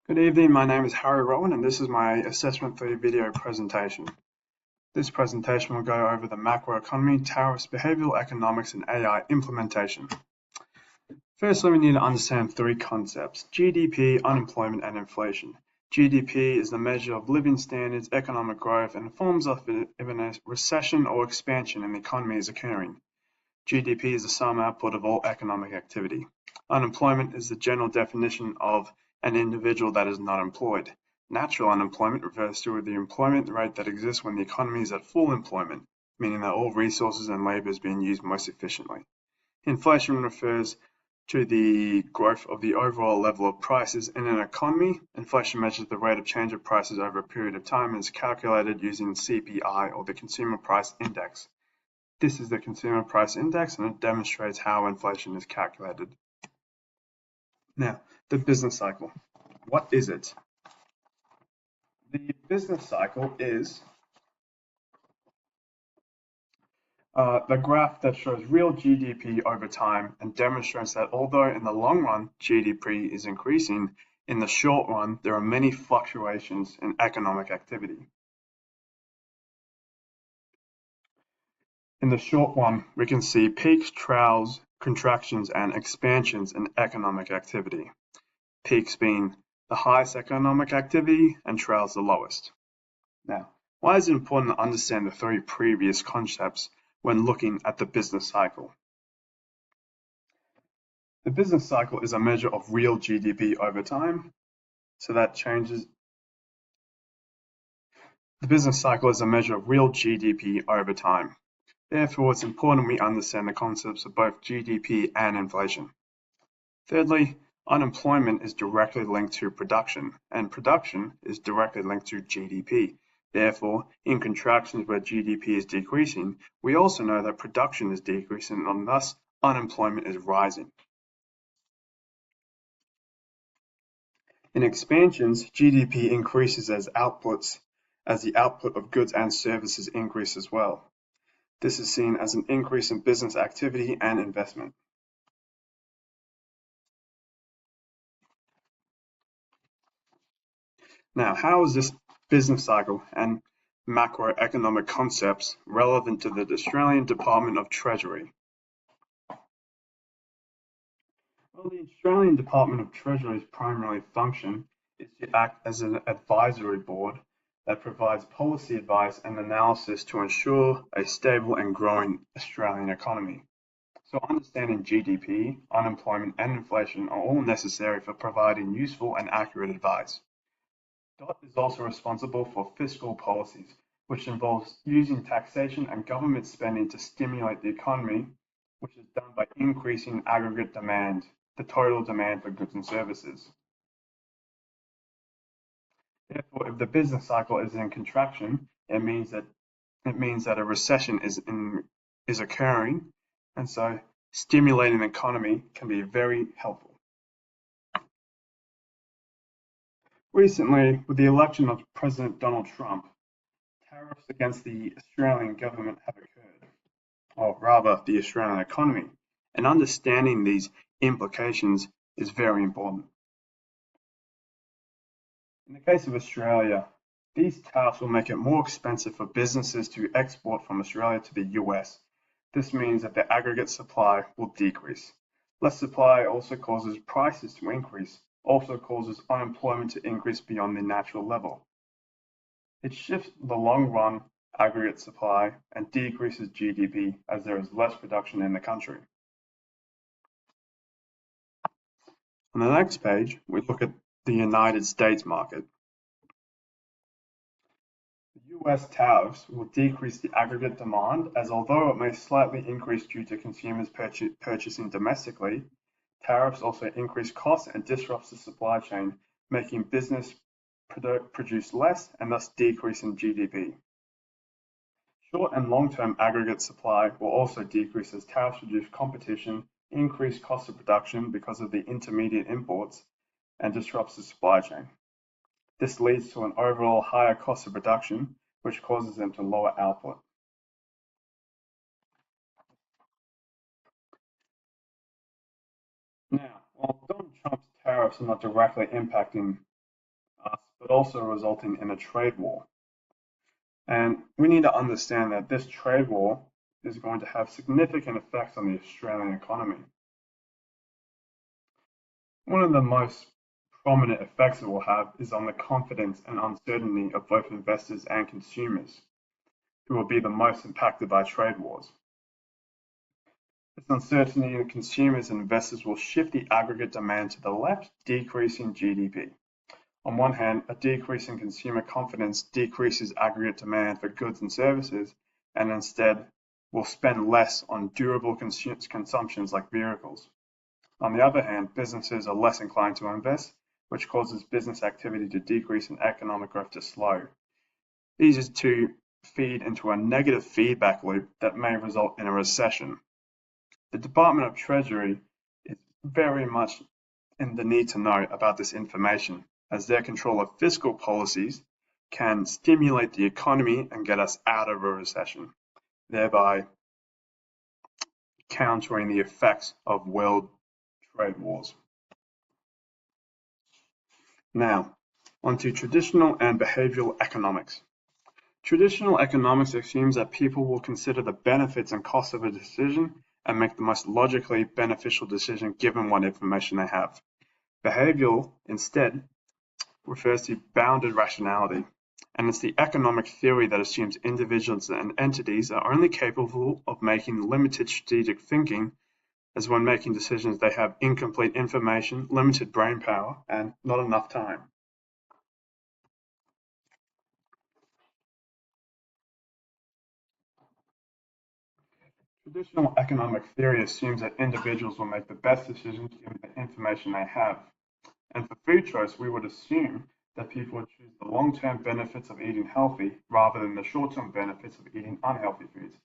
Good evening, my name is Harry Rowan and this is my Assessment 3 video presentation. This presentation will go over the macroeconomy, tariffs, behavioral economics and AI implementation. Firstly, we need to understand three concepts: GDP, unemployment and inflation. GDP is the measure of living standards, economic growth and informs us if a recession or expansion in the economy is occurring. GDP is the sum output of all economic activity. Unemployment is the general definition of an individual that is not employed. Natural unemployment refers to the employment rate that exists when the economy is at full employment, meaning that all resources and labor is being used most efficiently. Inflation refers to the growth of the overall level of prices in an economy. Inflation measures the rate of change of prices over a period of time and is calculated using CPI, or the Consumer Price Index. This is the Consumer Price Index and it demonstrates how inflation is calculated. Now, the business cycle. What is it? The business cycle is the graph that shows real GDP over time and demonstrates that although in the long run GDP is increasing, in the short run there are many fluctuations in economic activity. In the short run, we can see peaks, troughs, contractions and expansions in economic activity. Peaks being the highest economic activity and troughs the lowest. Now, why is it important to understand the three previous concepts when looking at the business cycle? The business cycle is a measure of real GDP over time, so that changes. The business cycle is a measure of real GDP over time. Therefore, it's important we understand the concepts of both GDP and inflation. Thirdly, unemployment is directly linked to production, and production is directly linked to GDP. Therefore, in contractions where GDP is decreasing, we also know that production is decreasing and thus unemployment is rising. In expansions, GDP increases as the output of goods and services increase as well. This is seen as an increase in business activity and investment. Now, how is this business cycle and macroeconomic concepts relevant to the Australian Department of Treasury? Well, the Australian Department of Treasury's primary function is to act as an advisory board that provides policy advice and analysis to ensure a stable and growing Australian economy. So understanding GDP, unemployment and inflation are all necessary for providing useful and accurate advice. DOT is also responsible for fiscal policies, which involves using taxation and government spending to stimulate the economy, which is done by increasing aggregate demand, the total demand for goods and services. Therefore, if the business cycle is in contraction, it means that a recession is occurring, and so stimulating the economy can be very helpful. Recently, with the election of President Donald Trump, tariffs against the Australian government have occurred, or rather the Australian economy, and understanding these implications is very important. In the case of Australia, these tariffs will make it more expensive for businesses to export from Australia to the US. This means that the aggregate supply will decrease. Less supply also causes prices to increase, also causes unemployment to increase beyond the natural level. It shifts the long-run aggregate supply and decreases GDP as there is less production in the country. On the next page, we look at the United States market. The US tariffs will decrease the aggregate demand, as although it may slightly increase due to consumers purchasing domestically, tariffs also increase costs and disrupts the supply chain, making business produce less and thus decreasing GDP. Short and long-term aggregate supply will also decrease as tariffs reduce competition, increase cost of production because of the intermediate imports, and disrupts the supply chain. This leads to an overall higher cost of production, which causes them to lower output. Now, while Donald Trump's tariffs are not directly impacting us, but also resulting in a trade war. And we need to understand that this trade war is going to have significant effects on the Australian economy. One of the most prominent effects it will have is on the confidence and uncertainty of both investors and consumers, who will be the most impacted by trade wars. This uncertainty in consumers and investors will shift the aggregate demand to the left, decreasing GDP. On one hand, a decrease in consumer confidence decreases aggregate demand for goods and services, and instead will spend less on durable consumptions like vehicles. On the other hand, businesses are less inclined to invest, which causes business activity to decrease and economic growth to slow. These two feed into a negative feedback loop that may result in a recession. The Department of Treasury is very much in the need to know about this information, as their control of fiscal policies can stimulate the economy and get us out of a recession, thereby countering the effects of world trade wars. Now, onto traditional and behavioral economics. Traditional economics assumes that people will consider the benefits and costs of a decision and make the most logically beneficial decision given what information they have. Behavioral, instead, refers to bounded rationality, and it's the economic theory that assumes individuals and entities are only capable of making limited strategic thinking, as when making decisions they have incomplete information, limited brain power, and not enough time. Traditional economic theory assumes that individuals will make the best decisions given the information they have. And for food choice, we would assume that people would choose the long-term benefits of eating healthy rather than the short-term benefits of eating unhealthy foods.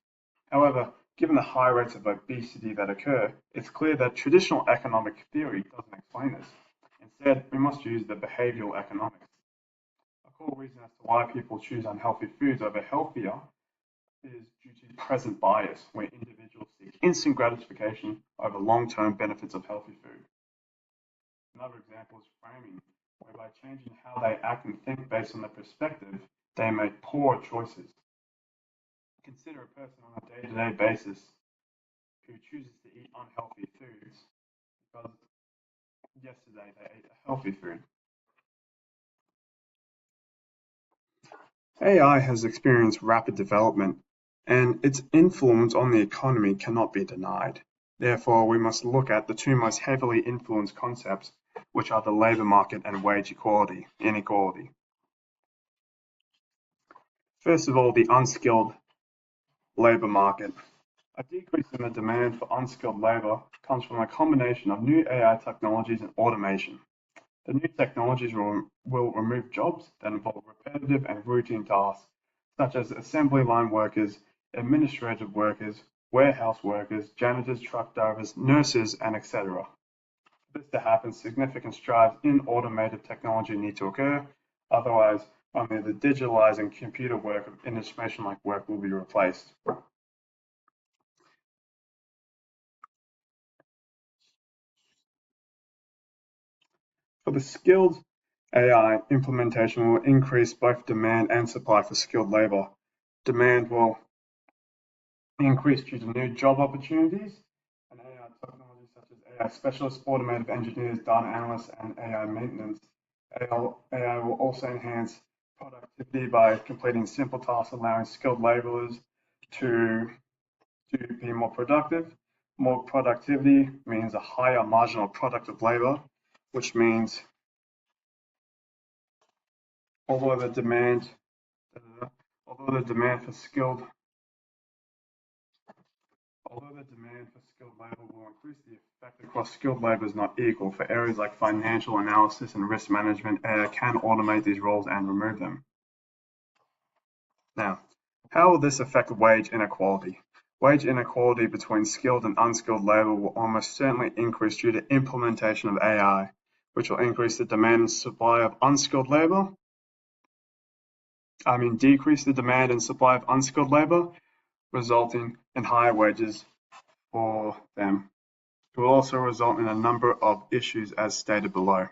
However, given the high rates of obesity that occur, it's clear that traditional economic theory doesn't explain this. Instead, we must use the behavioral economics. A core reason as to why people choose unhealthy foods over healthier is due to present bias, where individuals seek instant gratification over long-term benefits of healthy food. Another example is framing, whereby changing how they act and think based on their perspective, they make poor choices. Consider a person on a day-to-day basis who chooses to eat unhealthy foods because yesterday they ate a healthy food. AI has experienced rapid development, and its influence on the economy cannot be denied. Therefore, we must look at the two most heavily influenced concepts, which are the labour market and wage inequality. First of all, the unskilled labour market. A decrease in the demand for unskilled labour comes from a combination of new AI technologies and automation. The new technologies will remove jobs that involve repetitive and routine tasks, such as assembly line workers, administrative workers, warehouse workers, janitors, truck drivers, nurses, and etc. For this to happen, significant strides in automated technology need to occur, otherwise only the digitalized and computer work of information-like work will be replaced. For the skilled AI, implementation will increase both demand and supply for skilled labor. Demand will increase due to new job opportunities, and AI technologies such as AI specialists, automotive engineers, data analysts, and AI maintenance. AI will also enhance productivity by completing simple tasks, allowing skilled laborers to be more productive. More productivity means a higher marginal product of labor, which means although the demand for skilled labor will increase, the effect across skilled labor is not equal. For areas like financial analysis and risk management, AI can automate these roles and remove them. Now, how will this affect wage inequality? Wage inequality between skilled and unskilled labor will almost certainly increase due to implementation of AI, which will increase the demand and supply of unskilled labor. Decrease the demand and supply of unskilled labor, resulting in higher wages for them. It will also result in a number of issues as stated below.